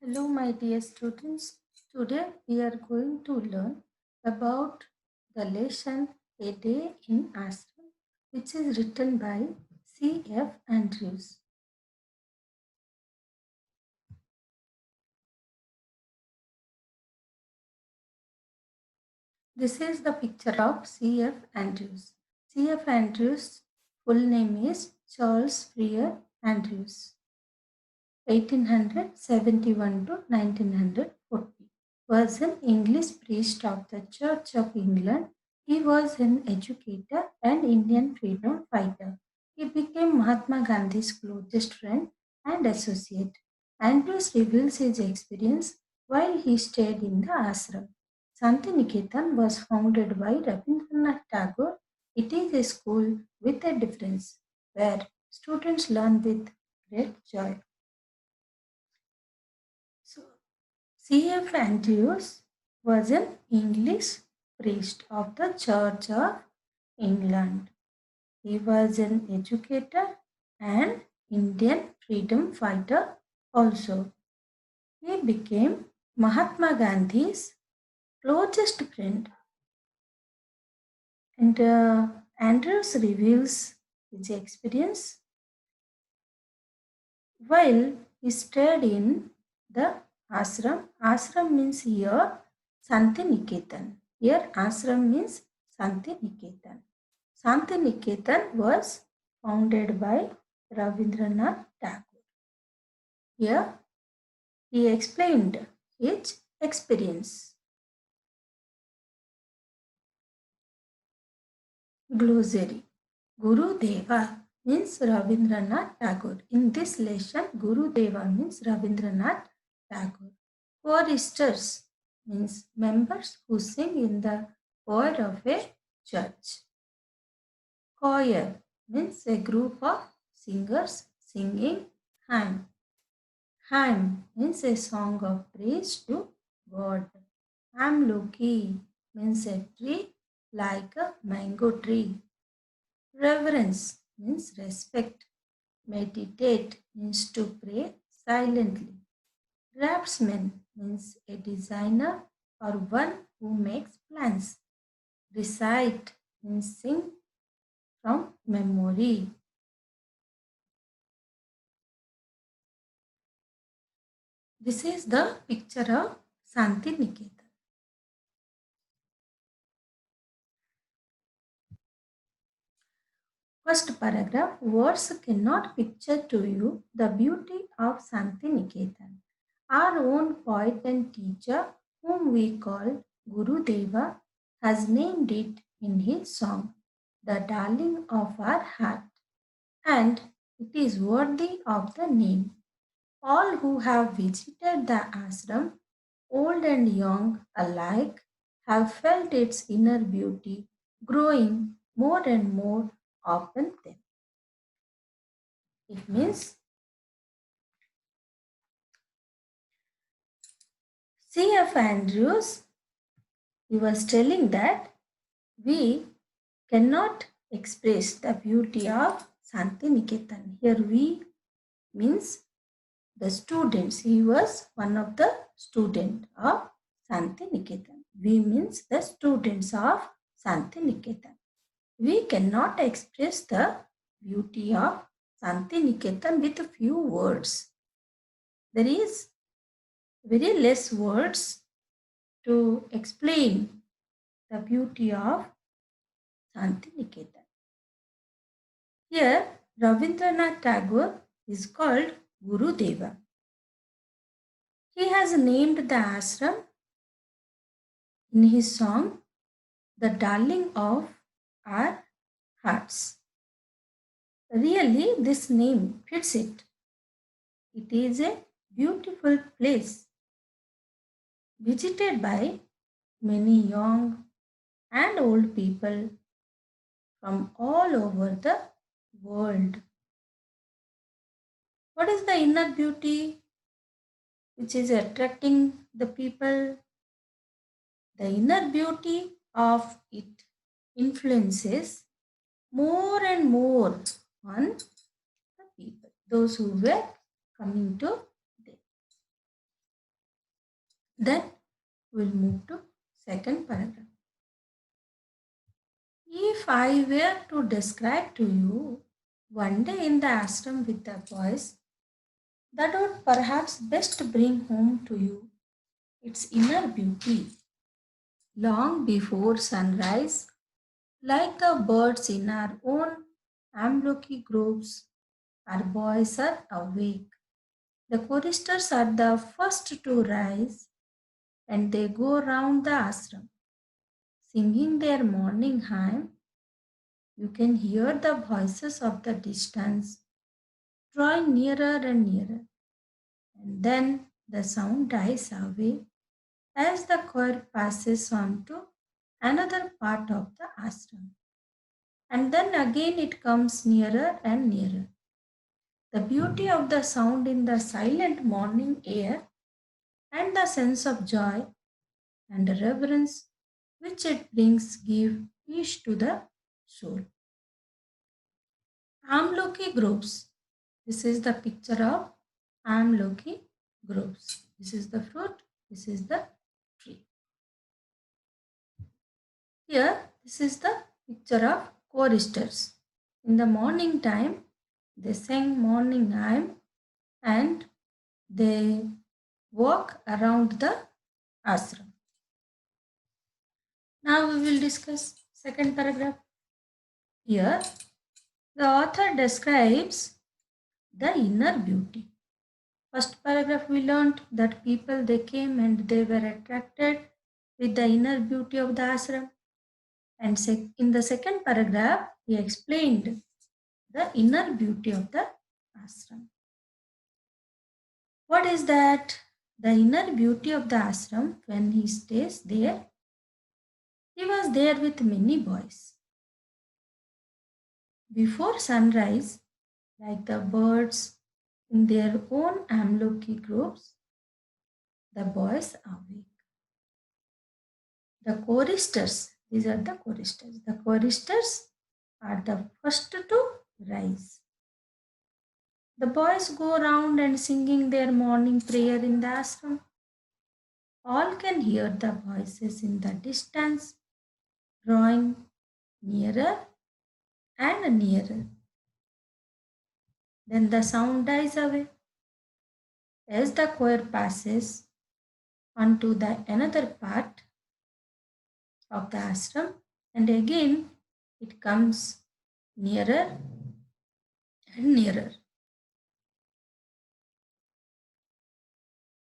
Hello, my dear students. Today we are going to learn about the lesson A Day in ASHRAM, which is written by C.F. Andrews. This is the picture of C.F. Andrews. C.F. Andrews' full name is Charles Freer Andrews, 1871 to 1940. Was an English priest of the Church of England. He was an educator and Indian freedom fighter. He became Mahatma Gandhi's closest friend and associate. Andrews reveals his experience while he stayed in the ashram. Shantiniketan was founded by Rabindranath Tagore. It is a school with a difference where students learn with great joy. So, C.F. Andrews was an English priest of the Church of England. He was an educator and Indian freedom fighter also. He became Mahatma Gandhi's closest friend. And Andrews reveals his experience while he stayed in the ashram. Ashram means here Shantiniketan. Here ashram means Shantiniketan. Shantiniketan was founded by Rabindranath Tagore. Here he explained his experience. Glossary. Guru Deva means Rabindranath Tagore. In this lesson, Guru Deva means Rabindranath Tagore. Choristers means members who sing in the choir of a church. Choir means a group of singers singing hymn. Hymn means a song of praise to God. Amluki means a tree like a mango tree. Reverence means respect. Meditate means to pray silently. Draftsman means a designer or one who makes plans. Recite means sing from memory. This is the picture of Shantiniketan. First paragraph, words cannot picture to you the beauty of Shantiniketan. Our own poet and teacher, whom we call Guru Deva, has named it in his song, The Darling of Our Heart, and it is worthy of the name. All who have visited the ashram, old and young alike, have felt its inner beauty growing more and more upon them. It means C.F. Andrews, he was telling that we cannot express the beauty of Shantiniketan. Here we means the students. He was one of the student of Shantiniketan. We means the students of Shantiniketan. We cannot express the beauty of Shantiniketan with a few words. There is very less words to explain the beauty of Shantiniketan. Here, Rabindranath Tagore is called Guru Deva. He has named the ashram in his song, The Darling of Our Hearts. Really, this name fits it. It is a beautiful place visited by many young and old people from all over the world. What is the inner beauty which is attracting the people? The inner beauty of it influences more and more on the people, those who were coming to them. Then we'll move to second paragraph. If I were to describe to you one day in the ashram with the boys, that would perhaps best bring home to you its inner beauty. Long before sunrise, like the birds in our own amloki groves, our boys are awake. The choristers are the first to rise and they go round the ashram, singing their morning hymn. You can hear the voices of the distance drawing nearer and nearer, and then the sound dies away as the choir passes on to another part of the ashram. And then again it comes nearer and nearer. The beauty of the sound in the silent morning air and the sense of joy and reverence which it brings give peace to the soul. Amloki groves. This is the picture of Amloki groves. This is the fruit. This is the tree. Here, this is the picture of choristers. In the morning time, they sang morning hymn and they walk around the ashram. Now we will discuss second paragraph. Here, the author describes the inner beauty. First paragraph we learnt that people they came and they were attracted with the inner beauty of the ashram. And in the second paragraph, he explained the inner beauty of the ashram. What is that? The inner beauty of the ashram when he stays there. He was there with many boys. Before sunrise, like the birds in their own amloki groves, the boys awake. The choristers, these are the choristers. The choristers are the first to rise. The boys go round and singing their morning prayer in the ashram. All can hear the voices in the distance, drawing nearer and nearer. Then the sound dies away. As the choir passes onto the another part of the ashram, and again it comes nearer and nearer.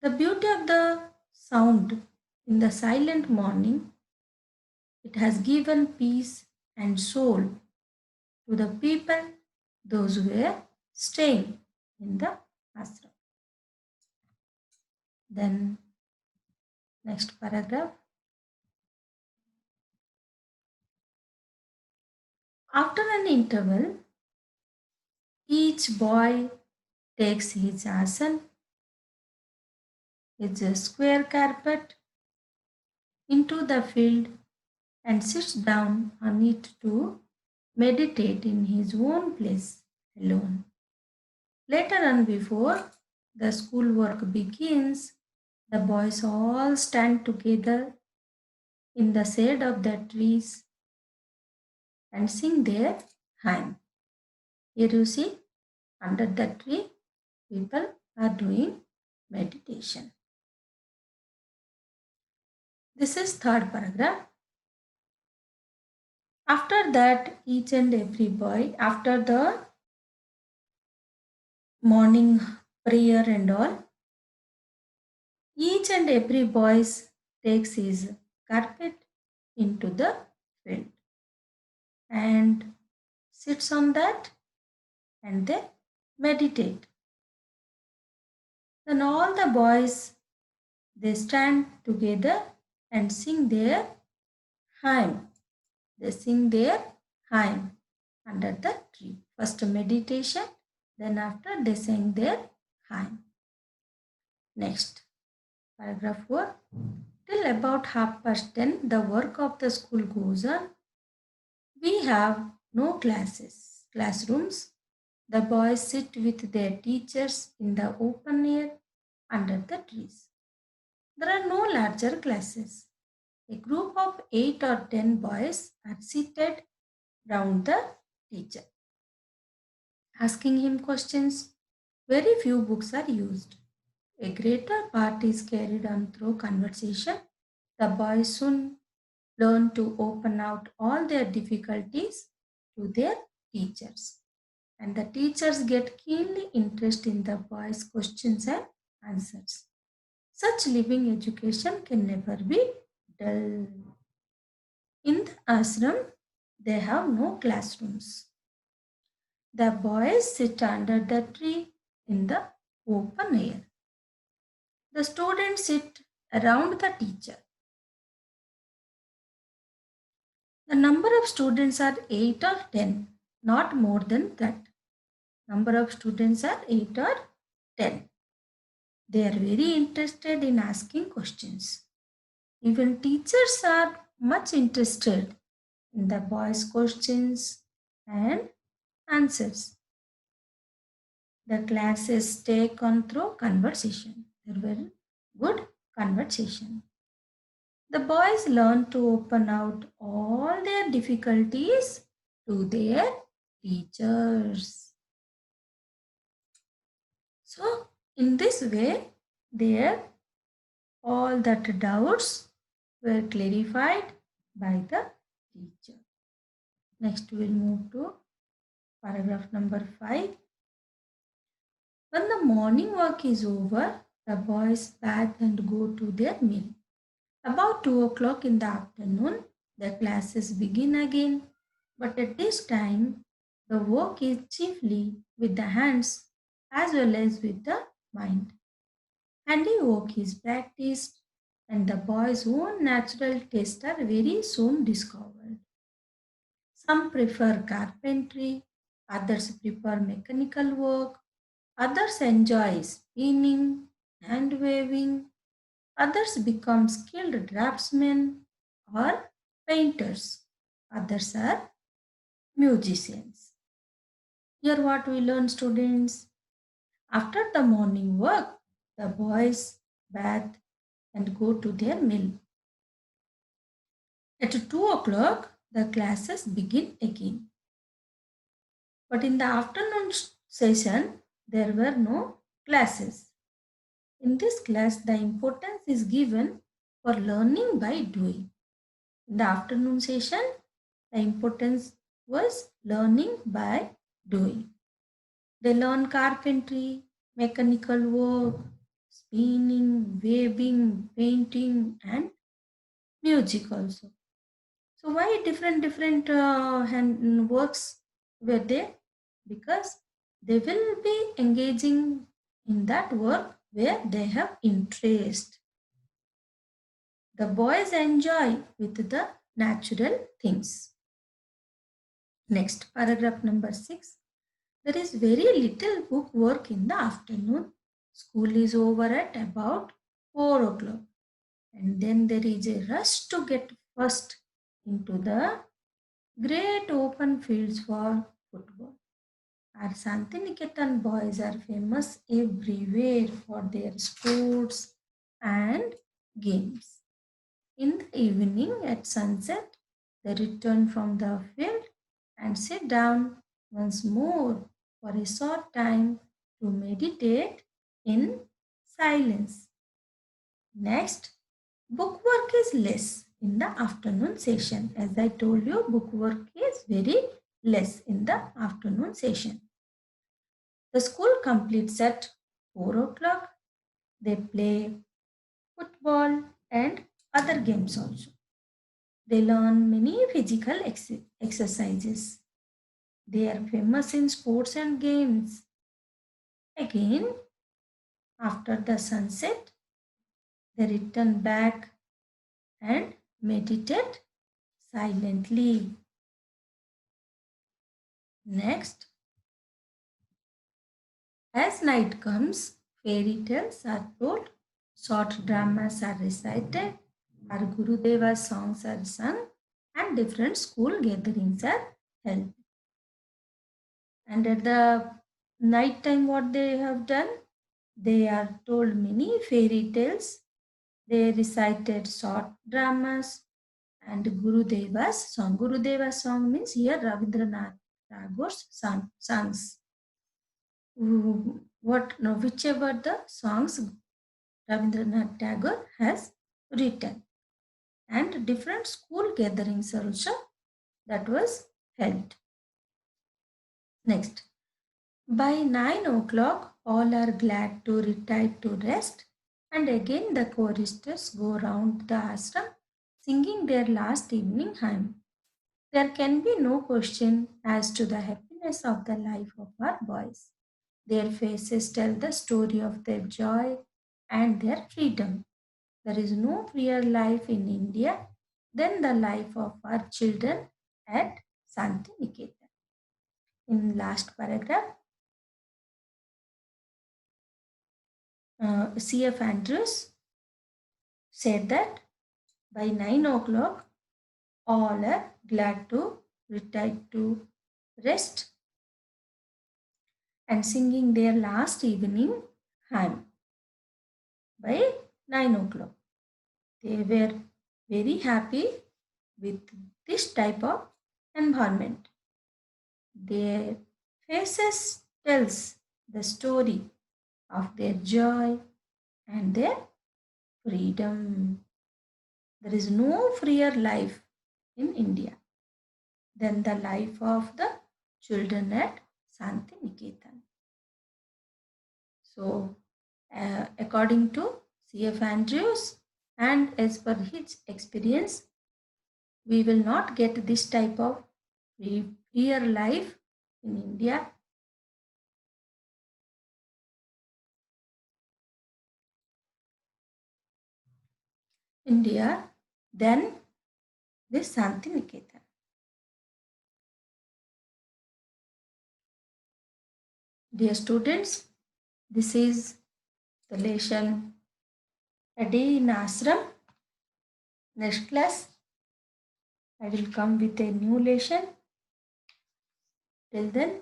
The beauty of the sound in the silent morning, it has given peace and soul to the people, those who were staying in the ashram. Then, next paragraph. After an interval, each boy takes his asan, his square carpet, into the field and sits down on it to meditate in his own place alone. Later on, before the schoolwork begins, the boys all stand together in the shade of the trees and sing their hymn. Here you see, under the tree, people are doing meditation. This is third paragraph. After that, each and every boy, after the morning prayer and all, each and every boy takes his carpet into the field and sits on that and they meditate. Then all the boys they stand together and sing their hymn. They sing their hymn under the tree. First meditation, then after they sing their hymn. Next, paragraph 4. Till about 10:30, the work of the school goes on. We have no classrooms. The boys sit with their teachers in the open air under the trees. There are no larger classes. A group of 8 or 10 boys are seated round the teacher, asking him questions. Very few books are used. A greater part is carried on through conversation. The boys soon learn to open out all their difficulties to their teachers. And the teachers get keenly interested in the boys' questions and answers. Such living education can never be dull. In the ashram, they have no classrooms. The boys sit under the tree in the open air. The students sit around the teacher. The number of students are 8 or 10, not more than that. Number of students are 8 or 10. They are very interested in asking questions. Even teachers are much interested in the boys' questions and answers. The classes take on through conversation. There were good conversation. The boys learn to open out all their difficulties to their teachers. So, in this way, their all that doubts were clarified by the teacher. Next, we'll move to paragraph number 5. When the morning work is over, the boys bath and go to their meal. About 2 o'clock in the afternoon, the classes begin again, but at this time, the work is chiefly with the hands as well as with the mind. Handiwork is practiced, and the boys' own natural tastes are very soon discovered. Some prefer carpentry, others prefer mechanical work, others enjoy spinning, hand weaving, others become skilled draftsmen or painters, others are musicians. Here, what we learn, students? After the morning work, the boys bath and go to their mill. At 2 o'clock, the classes begin again. But in the afternoon session, there were no classes. In this class, the importance is given for learning by doing. In the afternoon session, the importance was learning by doing. They learn carpentry, mechanical work, spinning, weaving, painting, and music also. So why different hand works were there? Because they will be engaging in that work where they have interest. The boys enjoy with the natural things. Next, paragraph number 6. There is very little book work in the afternoon. School is over at about 4 o'clock. And then there is a rush to get first into the great open fields for football. Our Shantiniketan boys are famous everywhere for their sports and games. In the evening at sunset, they return from the field and sit down once more for a short time to meditate in silence. Next, book work is less in the afternoon session. As I told you, book work is very less in the afternoon session. The school completes at 4 o'clock. They play football and other games also. They learn many physical exercises. They are famous in sports and games. Again, after the sunset, they return back and meditate silently. Next, as night comes, fairy tales are told, short dramas are recited, our Gurudeva's songs are sung, and different school gatherings are held. And at the night time, what they have done? They are told many fairy tales They recited short dramas and Gurudeva's song. Gurudeva's song means here Rabindranath Tagore's songs. What no, whichever the songs Rabindranath Tagore has written, and different school gatherings also that was held. Next, by 9 o'clock, all are glad to retire to rest, and again the choristers go round the ashram singing their last evening hymn. There can be no question as to the happiness of the life of our boys. Their faces tell the story of their joy and their freedom. There is no freer life in India than the life of our children at Shantiniketan. In last paragraph, C.F. Andrews said that by 9 o'clock, all are glad to retire to rest and singing their last evening hymn by 9 o'clock. They were very happy with this type of environment. Their faces tells the story of their joy and their freedom. There is no freer life in India than the life of the children at Shantiniketan. So, according to C.F. Andrews and as per his experience, we will not get this type of freer life in India. India than this Shantiniketan. Dear students, this is the lesson A Day in Ashram. Next class, I will come with a new lesson. Till then,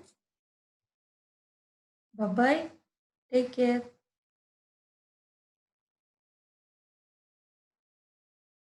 bye bye. Take care.